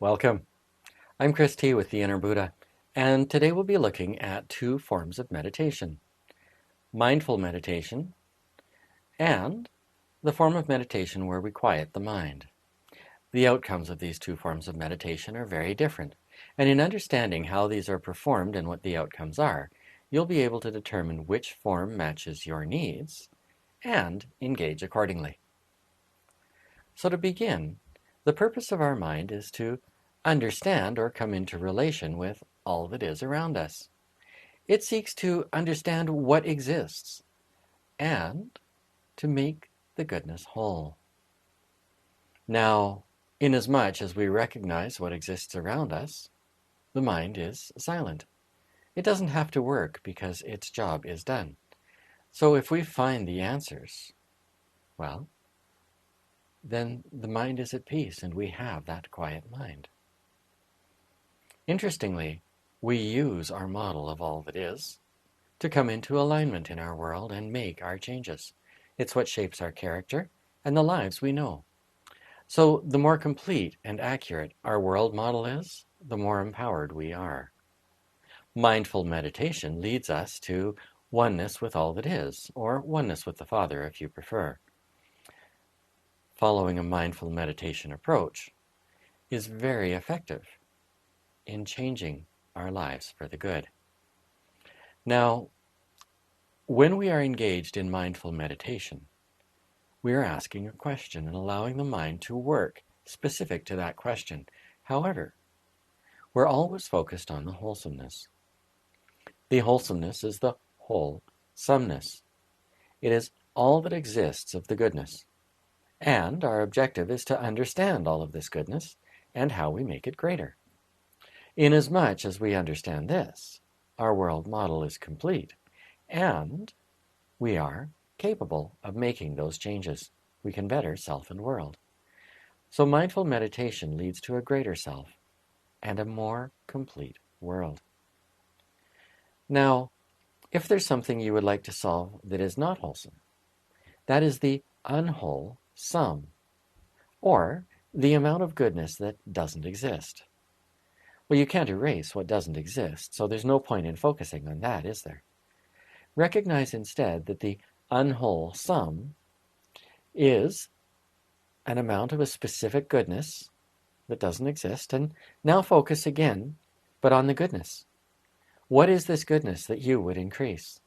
Welcome. I'm Chris T with the Inner Buddha, and today we'll be looking at two forms of meditation: mindful meditation and the form of meditation where we quiet the mind. The outcomes of these two forms of meditation are very different, and in understanding how these are performed and what the outcomes are, you'll be able to determine which form matches your needs and engage accordingly. So to begin, the purpose of our mind is to understand or come into relation with all that is around us. It seeks to understand what exists and to make the goodness whole. Now, inasmuch as we recognize what exists around us, the mind is silent. It doesn't have to work because its job is done. So if we find the answers, well, then the mind is at peace and we have that quiet mind. Interestingly, we use our model of all that is to come into alignment in our world and make our changes. It's what shapes our character and the lives we know. So the more complete and accurate our world model is, the more empowered we are. Mindful meditation leads us to oneness with all that is, or oneness with the Father if you prefer. Following a mindful meditation approach is very effective in changing our lives for the good. Now, when we are engaged in mindful meditation, we are asking a question and allowing the mind to work specific to that question. However, we're always focused on the wholesomeness. The wholesomeness is the whole-someness. It is all that exists of the goodness. And our objective is to understand all of this goodness and how we make it greater. Inasmuch as we understand this, our world model is complete, and we are capable of making those changes. We can better self and world. So mindful meditation leads to a greater self and a more complete world. Now, if there's something you would like to solve that is not wholesome, that is the unwhole sum, or the amount of goodness that doesn't exist. Well, you can't erase what doesn't exist, so there's no point in focusing on that, is there? Recognize instead that the unwhole sum is an amount of a specific goodness that doesn't exist, and now focus again, but on the goodness. What is this goodness that you would increase?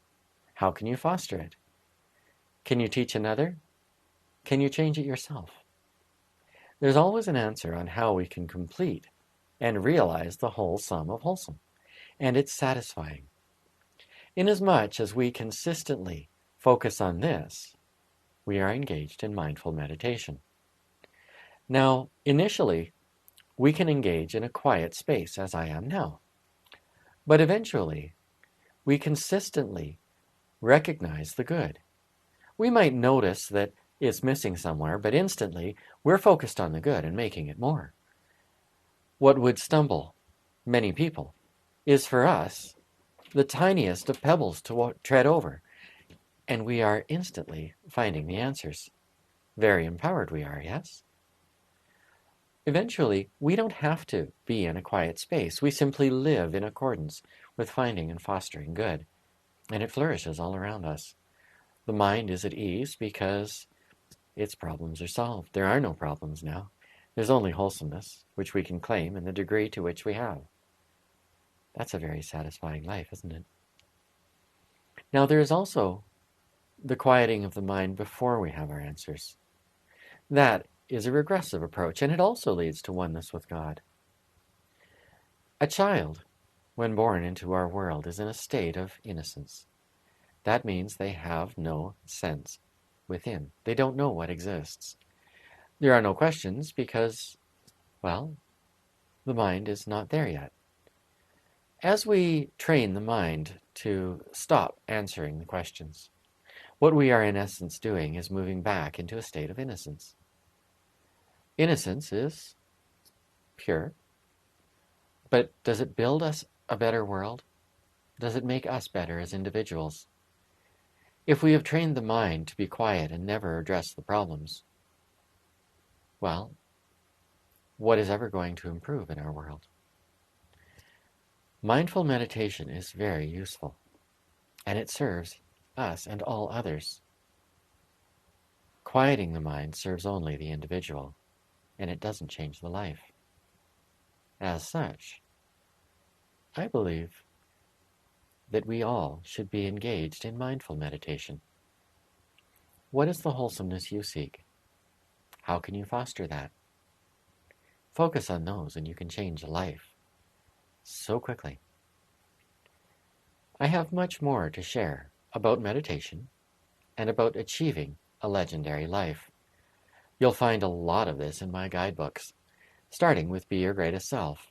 How can you foster it? Can you teach another? Can you change it yourself? There's always an answer on how we can complete and realize the whole sum of wholesome, and it's satisfying. Inasmuch as we consistently focus on this, we are engaged in mindful meditation. Now, initially, we can engage in a quiet space, as I am now. But eventually, we consistently recognize the good. We might notice that it's missing somewhere, but instantly, we're focused on the good and making it more. What would stumble many people is for us the tiniest of pebbles to tread over, and we are instantly finding the answers. Very empowered we are, yes? Eventually, we don't have to be in a quiet space. We simply live in accordance with finding and fostering good, and it flourishes all around us. The mind is at ease because its problems are solved. There are no problems now. There's only wholesomeness, which we can claim in the degree to which we have. That's a very satisfying life, isn't it? Now, there is also the quieting of the mind before we have our answers. That is a regressive approach, and it also leads to oneness with God. A child, when born into our world, is in a state of innocence. That means they have no sense within. They don't know what exists. There are no questions because, well, the mind is not there yet. As we train the mind to stop answering the questions, what we are in essence doing is moving back into a state of innocence. Innocence is pure, but does it build us a better world? Does it make us better as individuals? If we have trained the mind to be quiet and never address the problems, well, what is ever going to improve in our world. Mindful meditation is very useful, and it serves us and all others. Quieting the mind serves only the individual, and it doesn't change the life. As such, I believe that we all should be engaged in mindful meditation. What is the wholesomeness you seek? How can you foster that? Focus on those and you can change a life so quickly. I have much more to share about meditation and about achieving a legendary life. You'll find a lot of this in my guidebooks, starting with Be Your Greatest Self,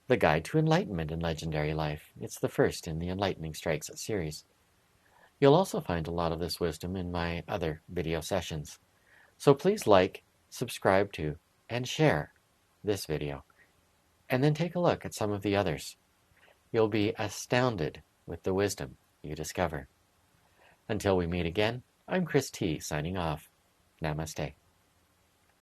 the Guide to Enlightenment in Legendary Life. It's the first in the Enlightening Strikes series. You'll also find a lot of this wisdom in my other video sessions. So please like, subscribe to, and share this video, and then take a look at some of the others. You'll be astounded with the wisdom you discover. Until we meet again, I'm Chris T. signing off. Namaste.